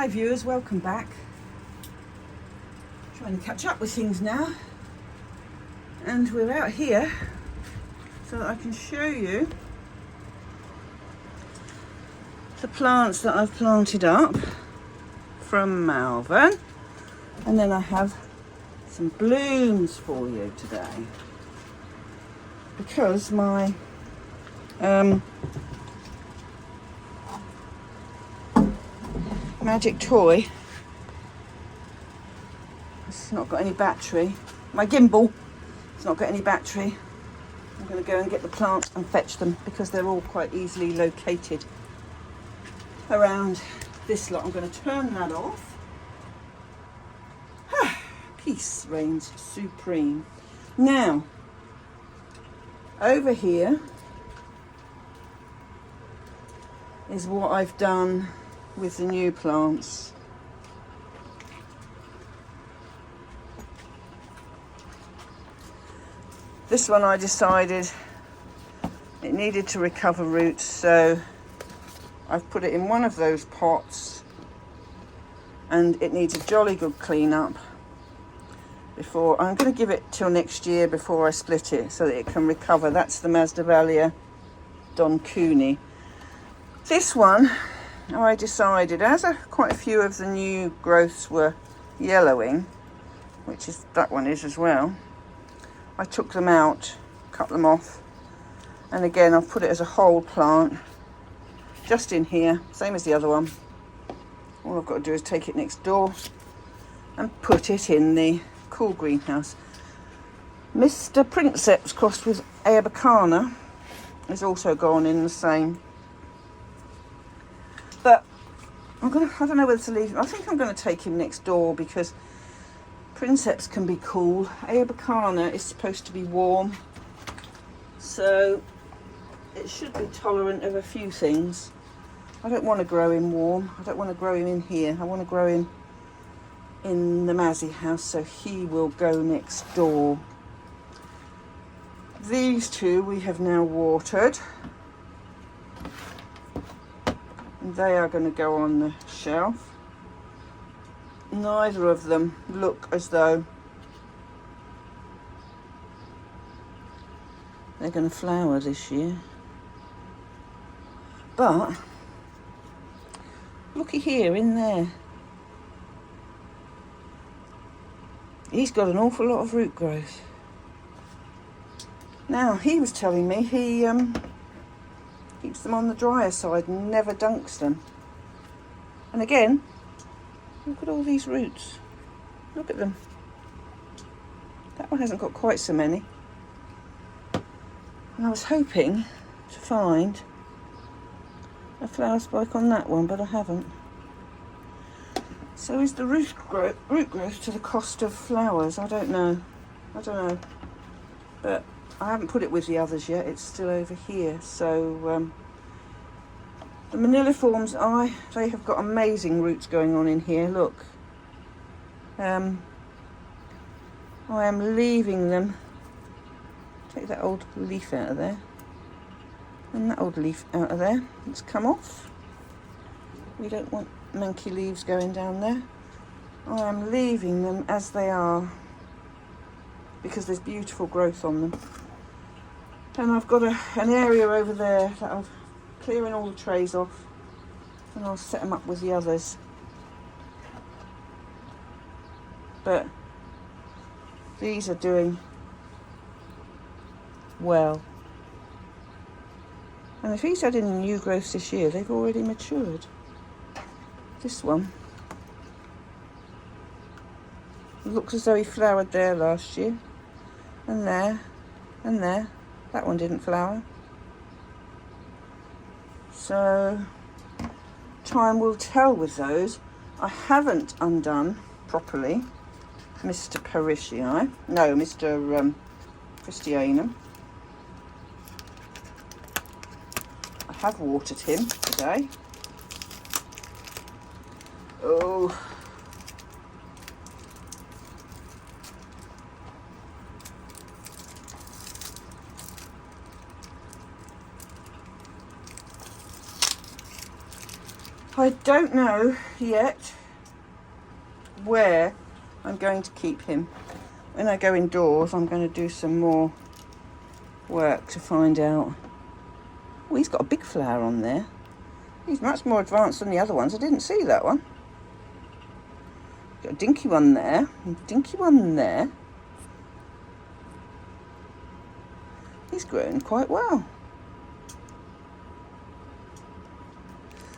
Hi viewers, welcome back. Trying to catch up with things now. And we're out here so that I can show you the plants that I've planted up from Malvern. And then I have some blooms for you today. Because my magic toy, it's not got any battery. My gimbal, it's not got any battery. I'm going to go and get the plants and fetch them because they're all quite easily located around this lot. I'm going to turn that off. Peace reigns supreme. Now, over here is what I've done with the new plants. This one I decided it needed to recover roots, so I've put it in one of those pots and it needs a jolly good clean up before I'm going to give it till next year before I split it so that it can recover. That's the Masdevallia Don Cooney. This one I decided, as quite a few of the new growths were yellowing, which is that one is as well, I took them out, cut them off, and again I've put it as a whole plant just in here, same as the other one. All I've got to do is take it next door and put it in the cool greenhouse. Mr. Princeps crossed with Ayabacana has also gone in the same. But I don't know whether to leave him. I think I'm going to take him next door because Princeps can be cool. Ayabacana is supposed to be warm, so it should be tolerant of a few things. I don't want to grow him warm. I don't want to grow him in here. I want to grow him in the Mazzy house, so he will go next door. These two we have now watered. And they are going to go on the shelf. Neither of them look as though they're going to flower this year. But looky here in there. He's got an awful lot of root growth. Now, he was telling me he keeps them on the drier side and never dunks them. And again, look at all these roots. Look at them. That one hasn't got quite so many. And I was hoping to find a flower spike on that one, but I haven't. So is the root growth to the cost of flowers? I don't know. But I haven't put it with the others yet. It's still over here. So the maniliforms, they have got amazing roots going on in here. Look. I am leaving them. Take that old leaf out of there. And that old leaf out of there. It's come off. We don't want manky leaves going down there. I am leaving them as they are because there's beautiful growth on them. And I've got an area over there that I'm clearing all the trays off and I'll set them up with the others. But these are doing well. And if he's had any new growths this year, they've already matured. This one looks as though he flowered there last year, and there, and there. That one didn't flower. So time will tell with those. I haven't undone properly Mr. Parishii. No, Mr. Christianum. I have watered him today. Oh. I don't know yet where I'm going to keep him. When I go indoors, I'm going to do some more work to find out. Oh, he's got a big flower on there. He's much more advanced than the other ones. I didn't see that one. Got a dinky one there, and a dinky one there. He's grown quite well.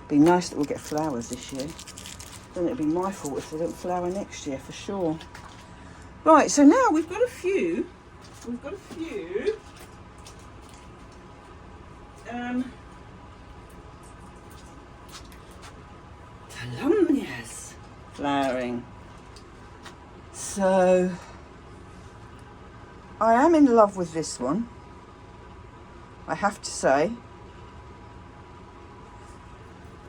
Be nice that we'll get flowers this year. Then it'll be my fault if they don't flower next year for sure. Right, so now we've got a few. Tolumnias flowering. So I am in love with this one, I have to say.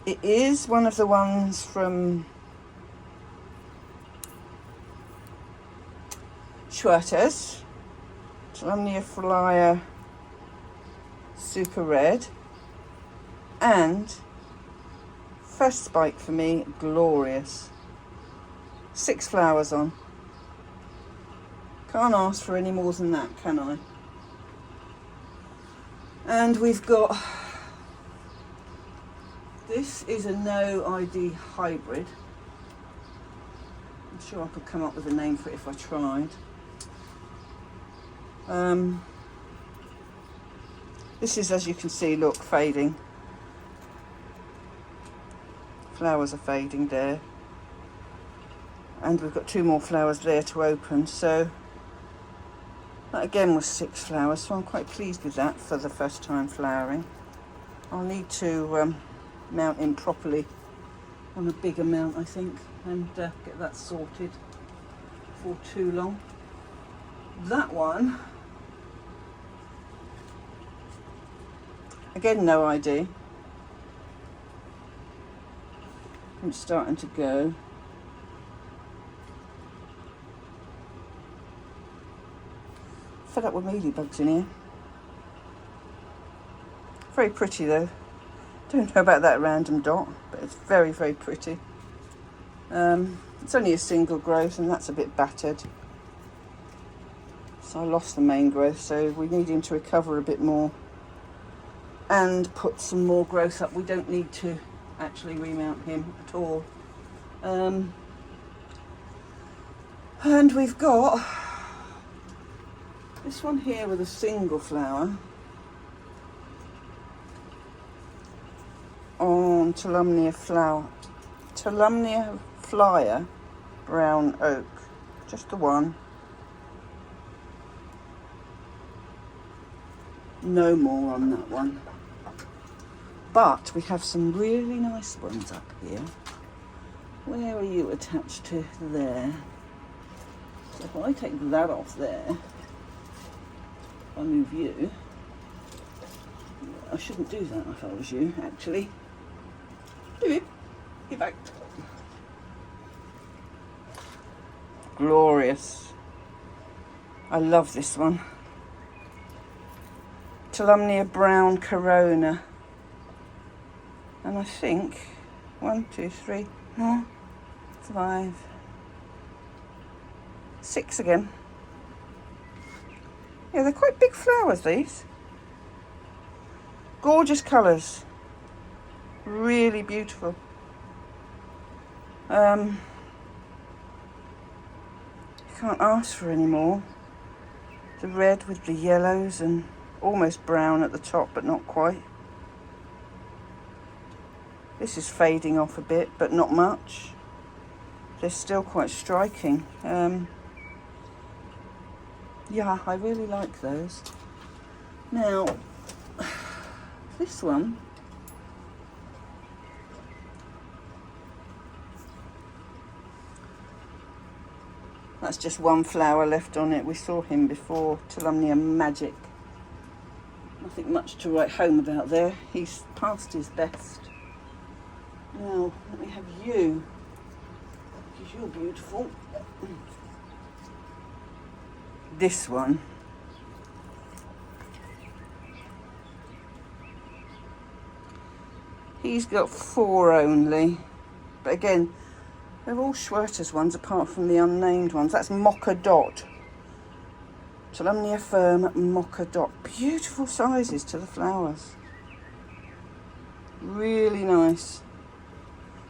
It is one of the ones from Schwerter Tolumnia Flyer Super Red, and first spike for me, glorious. 6 flowers on. Can't ask for any more than that, can I? And we've got, this is a no ID hybrid. I'm sure I could come up with a name for it if I tried. This is, as you can see, look, fading. Flowers are fading there. And we've got 2 more flowers there to open. So that again was 6 flowers. So I'm quite pleased with that for the first time flowering. I'll need to mount him properly on a big amount, I think, and get that sorted before too long. That one, again, no ID. It's starting to go. Fed up with mealybugs in here. Very pretty though. Don't know about that random dot, but it's very, very pretty. It's only a single growth and that's a bit battered. So I lost the main growth, so we need him to recover a bit more and put some more growth up. We don't need to actually remount him at all. And we've got this one here with a single flower on Tolumnia Flyer Brown Oak. Just the one. No more on that one. But we have some really nice ones up here. Where are you attached to there? So if I take that off there, I move you. I shouldn't do that if I was you, actually. Do it. Get back. Glorious. I love this one. Tolumnia Brown Corona. And I think 1, 2, 3, 4, 5, 6 again. Yeah, they're quite big flowers, these. Gorgeous colours. Really beautiful. You can't ask for any more. The red with the yellows and almost brown at the top, but not quite. This is fading off a bit, but not much. They're still quite striking. Yeah, I really like those. Now, this one, that's just one flower left on it. We saw him before, Tolumnia Magic. Nothing much to write home about there. He's past his best. Now, let me have you, because you're beautiful. This one. He's got 4 only. But again, they're all Schwerter's ones apart from the unnamed ones. That's Mocha Dot. Tolumnia Firm Mocha Dot. Beautiful sizes to the flowers. Really nice.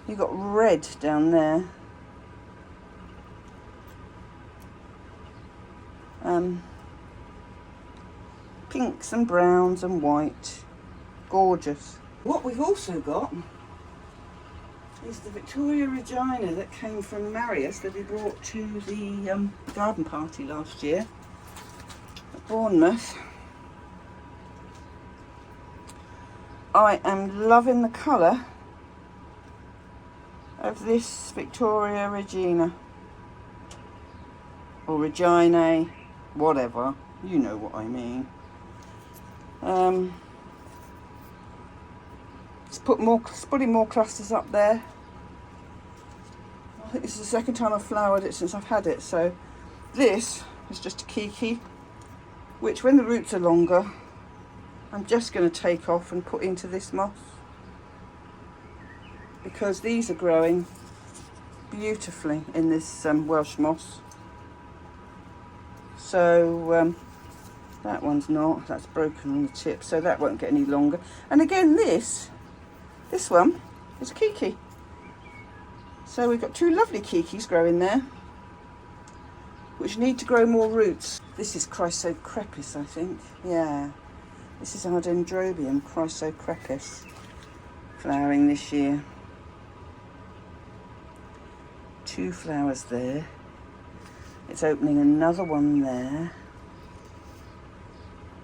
You've got red down there. Pinks and browns and white. Gorgeous. What we've also got is the Victoria Regina that came from Marius that he brought to the garden party last year at Bournemouth. I am loving the colour of this Victoria Regina, or Regina, whatever, you know what I mean. It's putting more clusters up there. I think this is the second time I've flowered it since I've had it. So this is just a Kiki, which when the roots are longer, I'm just going to take off and put into this moss, because these are growing beautifully in this Welsh moss. So that one's not, that's broken on the tip, so that won't get any longer. And again, this one is Kiki. So we've got 2 lovely Kikis growing there, which need to grow more roots. This is Chrysocrepis, I think. Yeah, this is our Dendrobium, Chrysocrepis, flowering this year. 2 flowers there. It's opening another one there.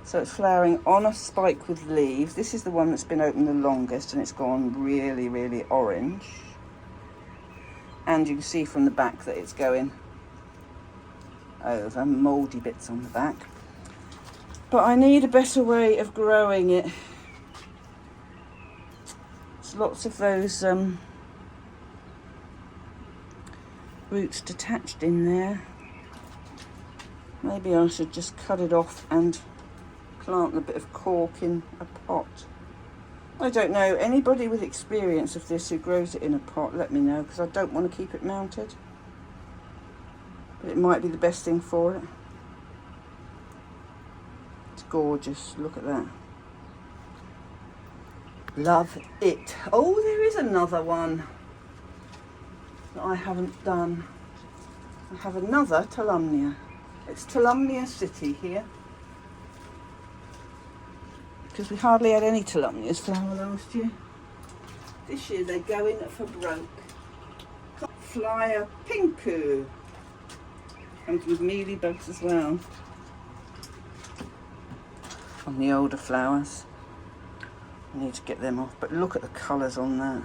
So it's flowering on a spike with leaves. This is the one that's been open the longest, and it's gone really, really orange. And you can see from the back that it's going over, mouldy bits on the back. But I need a better way of growing it. There's lots of those roots detached in there. Maybe I should just cut it off and plant a bit of cork in a pot. I don't know, anybody with experience of this who grows it in a pot, let me know, because I don't want to keep it mounted. But it might be the best thing for it. It's gorgeous, look at that. Love it. Oh, there is another one that I haven't done. I have another Tolumnia. It's Tolumnia City here, because we hardly had any Tolumnias flower last year. This year they're going for broke. Flyer Pinku. Comes with mealybugs as well. On the older flowers. I need to get them off, but look at the colours on that.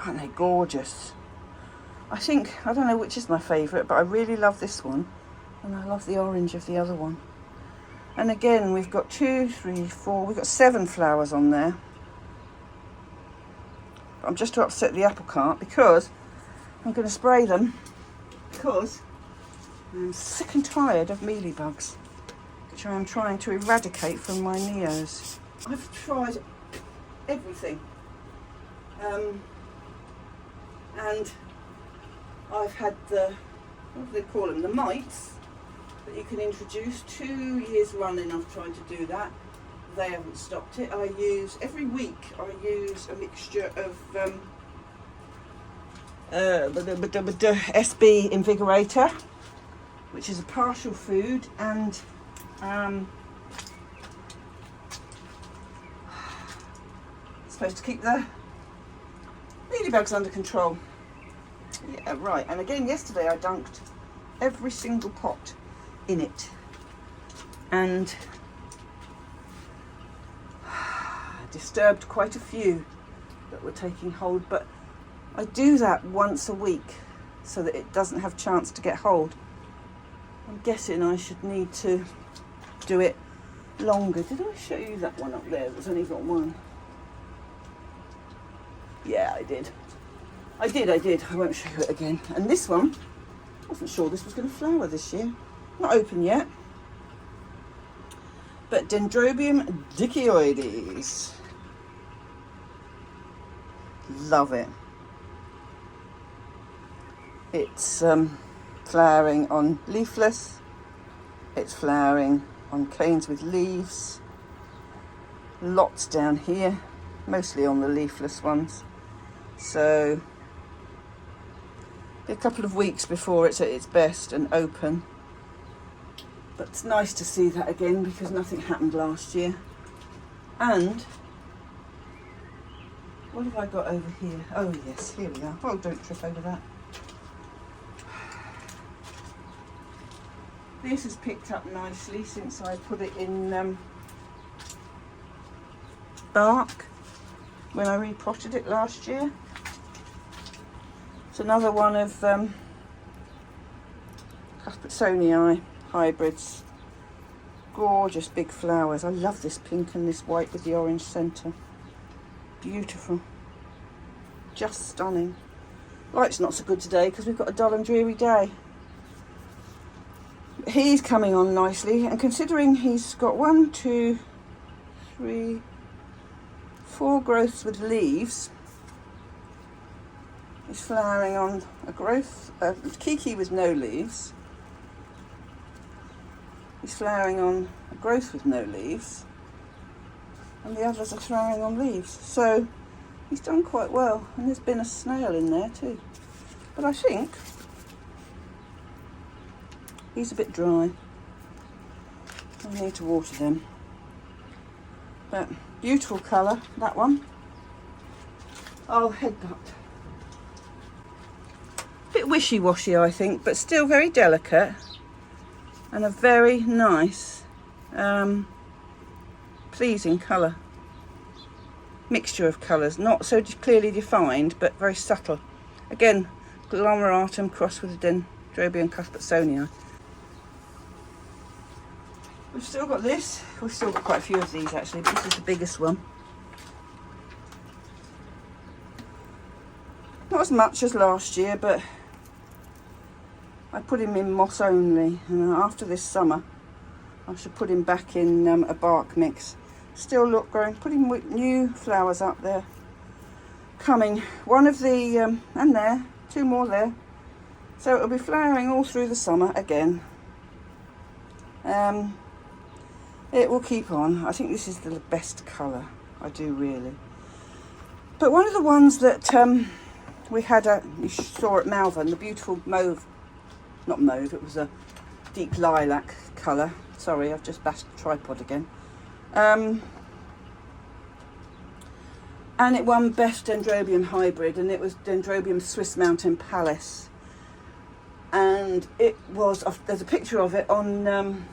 Aren't they gorgeous? I don't know which is my favourite, but I really love this one. And I love the orange of the other one. And again, we've got 2, 3, 4, we've got 7 flowers on there. But I'm just to upset the apple cart, because I'm going to spray them, because I'm sick and tired of mealybugs, which I am trying to eradicate from my neos. I've tried everything. And I've had what do they call them, the mites that you can introduce. 2 years running I've tried to do that. They haven't stopped it. Every week I use a mixture of SB Invigorator, which is a partial food, and supposed to keep the mealybugs under control. Yeah, right. And again, yesterday I dunked every single pot in it, and disturbed quite a few that were taking hold, but I do that once a week so that it doesn't have chance to get hold. I'm guessing I should need to do it longer. Did I show you that one up there that's only got one? Yeah, I did. I did. I won't show you it again. And this one, I wasn't sure this was going to flower this year. Not open yet. But Dendrobium dicyoides. love it. It's flowering on leafless, it's flowering on canes with leaves, lots down here, mostly on the leafless ones. So a couple of weeks before it's at its best and open. But it's nice to see that again because nothing happened last year. And what have I got over here? Oh yes, here we are. Oh, don't trip over that. This has picked up nicely since I put it in bark when I repotted it last year. It's another one of Cuthbertsonii hybrids. Gorgeous big flowers. I love this pink and this white with the orange centre. Beautiful. Just stunning. Light's not so good today because we've got a dull and dreary day. He's coming on nicely, and considering he's got 1, 2, 3, 4 growths with leaves, he's flowering on a growth, Kiki with no leaves. He's flowering on a growth with no leaves, and the others are flowering on leaves. So he's done quite well, and there's been a snail in there too. But I think he's a bit dry. I need to water them. But beautiful colour, that one. Oh, headbutt. Bit wishy-washy, I think, but still very delicate. And a very nice, pleasing colour. Mixture of colours, not so clearly defined, but very subtle. Again, glomeratum crossed with Dendrobium Cuthbertsonii. We've still got this. We've still got quite a few of these actually, but this is the biggest one. Not as much as last year, but I put him in moss only, and after this summer I should put him back in a bark mix. Still look growing, putting new flowers up there. Coming, one of the, and there, 2 more there. So it'll be flowering all through the summer again. It will keep on. I think this is the best colour, I do really. But one of the ones that we had, you saw at Malvern, the beautiful mauve, not mauve, it was a deep lilac colour. Sorry, I've just bashed the tripod again. And it won Best Dendrobium Hybrid, and it was Dendrobium Swiss Mountain Palace. And it was, there's a picture of it on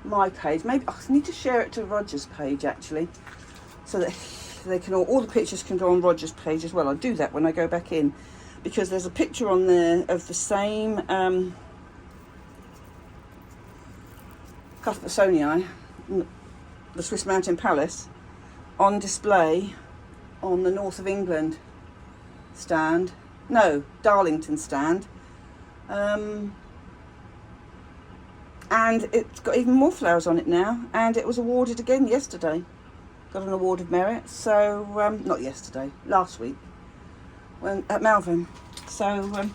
my page. Maybe I need to share it to Roger's page actually, so that they can all the pictures can go on Roger's page as well. I'll do that when I go back in, because there's a picture on there of the same Cuthbertsonii, the Swiss Mountain Palace, on display on the North of England stand. No, Darlington stand. And it's got even more flowers on it now, and it was awarded again yesterday. Got an award of merit. So not yesterday, last week, when at Malvern. So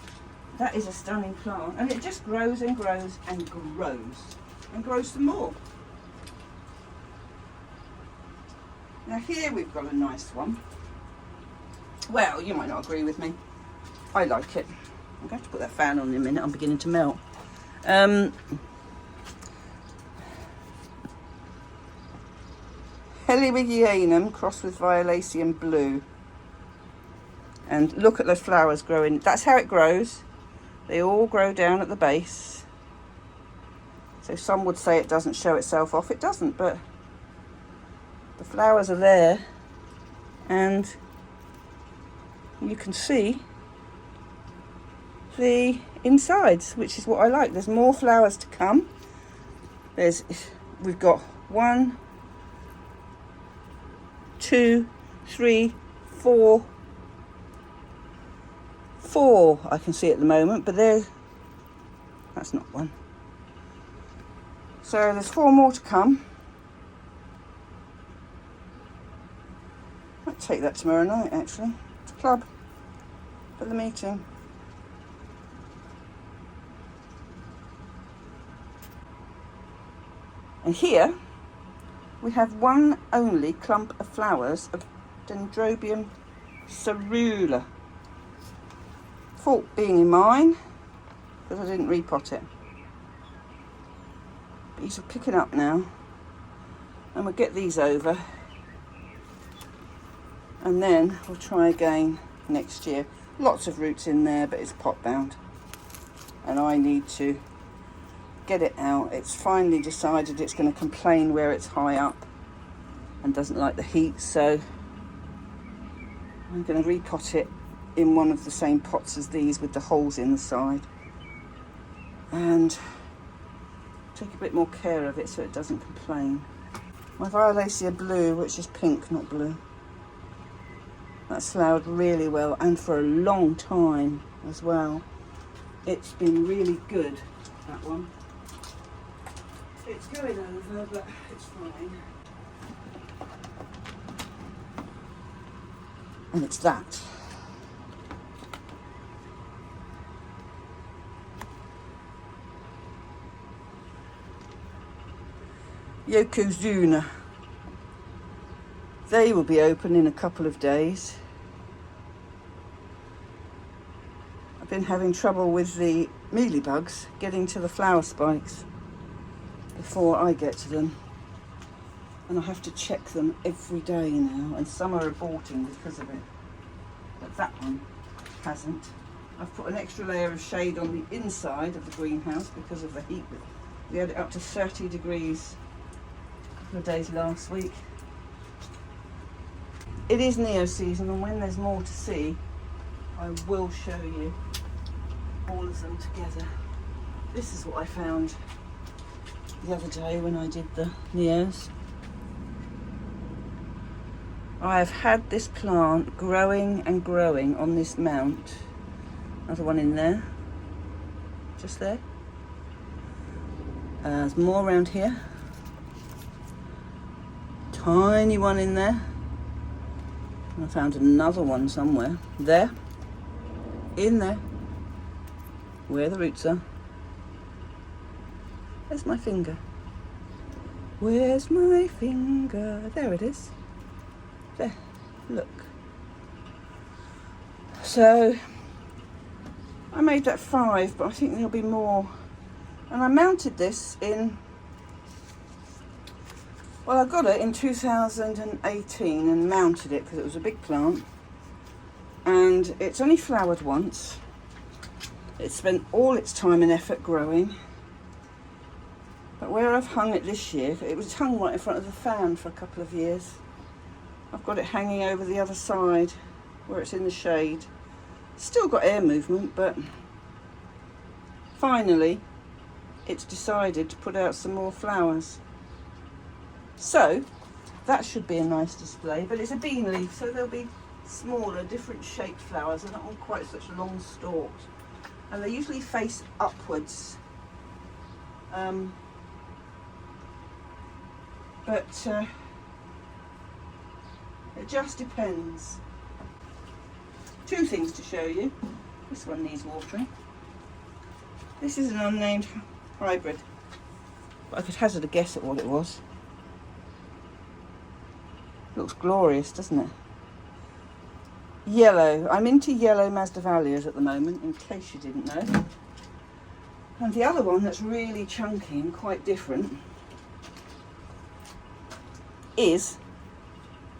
that is a stunning plant, and it just grows and grows and grows and grows some more. Now here we've got a nice one. Well, you might not agree with me. I like it. I'm going to put that fan on in a minute. I'm beginning to melt. Heliobigianum crossed with Violaceum blue. And look at those flowers growing. That's how it grows. They all grow down at the base. So some would say it doesn't show itself off. It doesn't, but the flowers are there. And you can see the insides, which is what I like. There's more flowers to come. We've got 1, 2, 3, 4 I can see at the moment, but that's not one. So there's 4 more to come. I'll take that tomorrow night actually, to club for the meeting. And here we have one only clump of flowers of Dendrobium cerula. Fault being in mine, because I didn't repot it. But these are picking up now. And we'll get these over. And then we'll try again next year. Lots of roots in there, but it's pot bound. And I need to get it out. It's finally decided it's going to complain where it's high up and doesn't like the heat, so I'm going to repot it in one of the same pots as these with the holes in the side and take a bit more care of it so it doesn't complain. My Violacea blue, which is pink, not blue, that's flowered really well and for a long time as well. It's been really good, that one. It's going over, but it's fine. And it's that. Yokozuna. They will be open in a couple of days. I've been having trouble with the mealybugs getting to the flower spikes before I get to them, and I have to check them every day now, and some are aborting because of it, but that one hasn't. I've put an extra layer of shade on the inside of the greenhouse because of the heat. We had it up to 30 degrees a couple of days last week. It is neo season, and when there's more to see I will show you all of them together. This is what I found the other day when I did the neos. I have had this plant growing and growing on this mount. Another one in there, just there. There's more around here. Tiny one in there. I found another one somewhere. There. In there. Where the roots are. Where's my finger? Where's my finger? There it is. There. Look. So, I made that 5, but I think there'll be more. And I mounted this in, well, I got it in 2018 and mounted it because it was a big plant. And it's only flowered once. It spent all its time and effort growing. But where I've hung it this year, it was hung right in front of the fan for a couple of years. I've got it hanging over the other side where it's in the shade. Still got air movement, but finally it's decided to put out some more flowers. So that should be a nice display, but it's a bean leaf, so there'll be smaller, different shaped flowers. They're not on quite such long stalks, and they usually face upwards. But it just depends. 2 things to show you. This one needs watering. This is an unnamed hybrid, but I could hazard a guess at what it was. Looks glorious, doesn't it? Yellow. I'm into yellow Masdevallias at the moment, in case you didn't know. And the other one that's really chunky and quite different is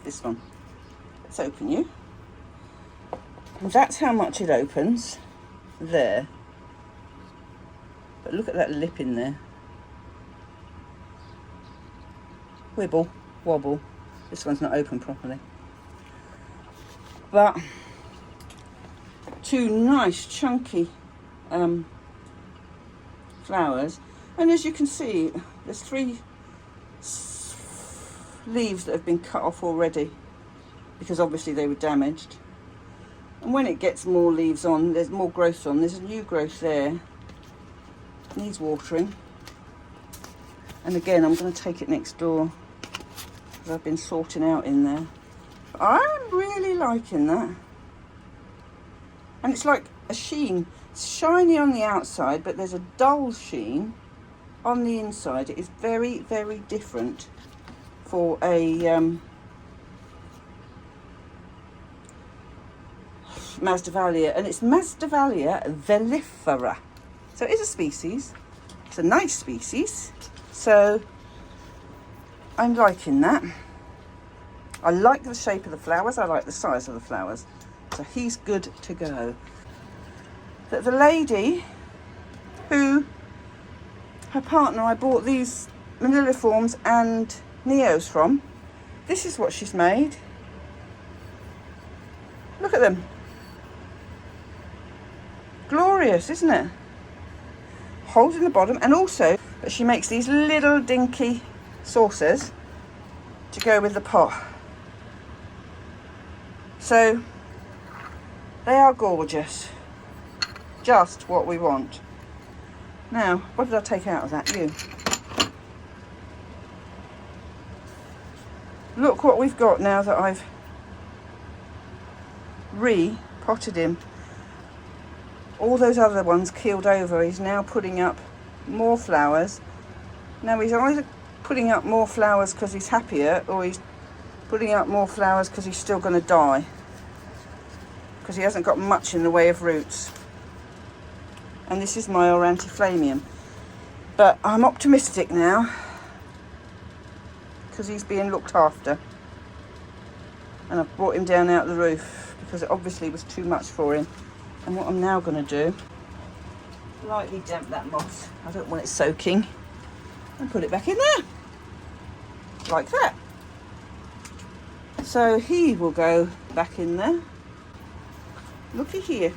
this one. Let's open you. And that's how much it opens. There. But look at that lip in there. Wibble, wobble. This one's not open properly. But 2 nice chunky flowers. And as you can see, there's 3 leaves that have been cut off already because obviously they were damaged. And when it gets more leaves on, there's more growth on. There's a new growth there. Needs watering. And again, I'm going to take it next door because I've been sorting out in there. But I'm really liking that. And it's like a sheen. It's shiny on the outside, but there's a dull sheen on the inside. It is very, very different for a Masdevallia, and it's Masdevallia velifera. So it is a species. It's a nice species. So I'm liking that. I like the shape of the flowers. I like the size of the flowers. So he's good to go. But the lady who, her partner, I bought these Maniliforms and Neos from, this is what she's made. Look at them. Glorious, isn't it? Holes in the bottom, and also that she makes these little dinky saucers to go with the pot. So they are gorgeous. Just what we want. Now, what did I take out of that? You. Look what we've got now that I've re-potted him. All those other ones keeled over. He's now putting up more flowers. Now he's either putting up more flowers because he's happier, or he's putting up more flowers because he's still going to die. Because he hasn't got much in the way of roots. And this is my Aurantiflamium. But I'm optimistic now because he's being looked after. And I've brought him down out the roof because it obviously was too much for him. And what I'm now going to do, lightly damp that moss. I don't want it soaking. And put it back in there. Like that. So he will go back in there. Looky here.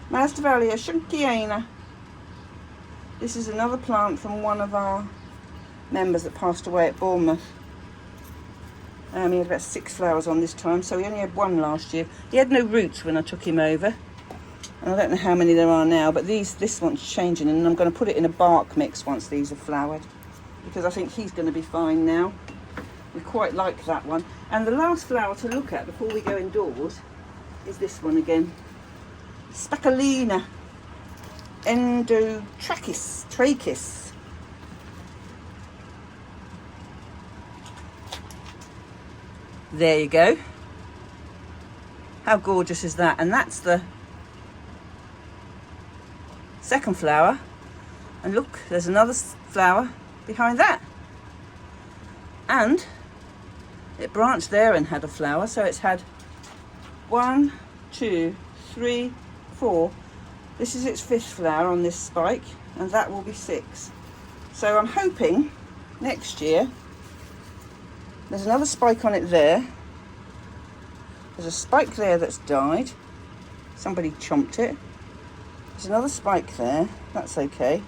Masdevallia Schunkiana. This is another plant from one of our members that passed away at Bournemouth. He had about 6 flowers on this time, so he only had 1 last year. He had no roots when I took him over. And I don't know how many there are now, but this one's changing, and I'm going to put it in a bark mix once these are flowered, because I think he's going to be fine now. We quite like that one. And the last flower to look at before we go indoors is this one again. Spacalina Endotrachis. There you go. How gorgeous is that? And that's the second flower. And look, there's another flower behind that. And it branched there and had a flower, so it's had 1, 2, 3, 4. This is its 5th flower on this spike, and that will be 6. So I'm hoping next year. There's another spike on it there. There's a spike there that's died. Somebody chomped it. There's another spike there. That's okay.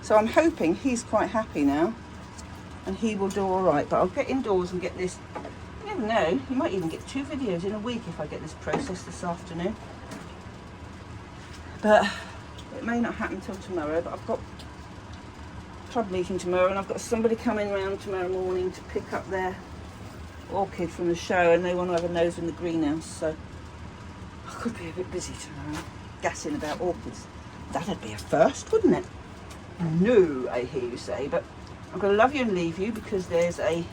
So I'm hoping he's quite happy now, and he will do all right. But I'll get indoors and get this. You never know. You might even get 2 videos in a week if I get this processed this afternoon. But it may not happen till tomorrow. But I've got club meeting tomorrow, and I've got somebody coming round tomorrow morning to pick up their orchid from the show, and they want to have a nose in the greenhouse, so I could be a bit busy tomorrow gassing about orchids. That'd be a first, wouldn't it? No, I hear you say, but I'm going to love you and leave you because there's a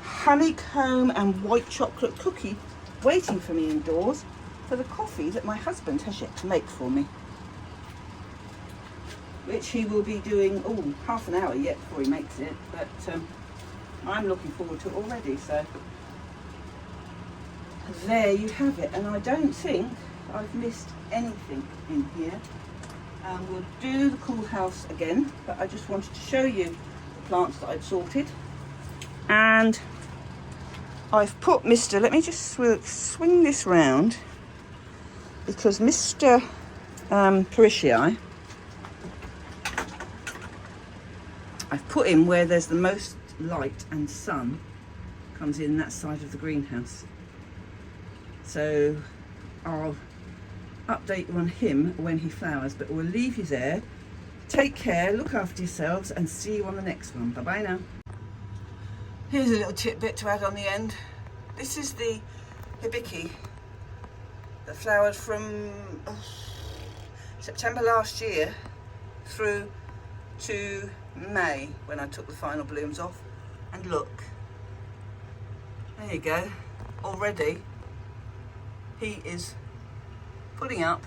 honeycomb and white chocolate cookie waiting for me indoors for the coffee that my husband has yet to make for me, which he will be doing half an hour yet before he makes it, but I'm looking forward to it already. So there you have it, and I don't think I've missed anything in here. We'll do the cool house again, but I just wanted to show you the plants that I'd sorted. And I've put Mr. Let me just swing this round, because Mr. Parishii, I've put him where there's the most light and sun comes in that side of the greenhouse. So I'll update you on him when he flowers, but we'll leave you there. Take care, look after yourselves, and see you on the next one. Bye bye now. Here's a little tidbit to add on the end. This is the hibiki that flowered from September last year through to May when I took the final blooms off. And look, there you go. Already he is putting up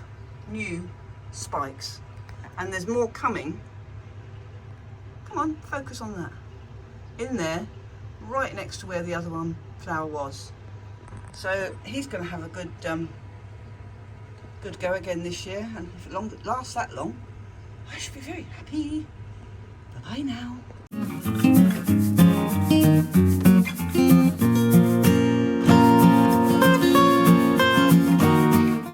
new spikes, and there's more coming. Come on, focus on that. In there, right next to where the other one flower was. So he's going to have a good good go again this year, and if it lasts that long, I should be very happy. Bye bye now.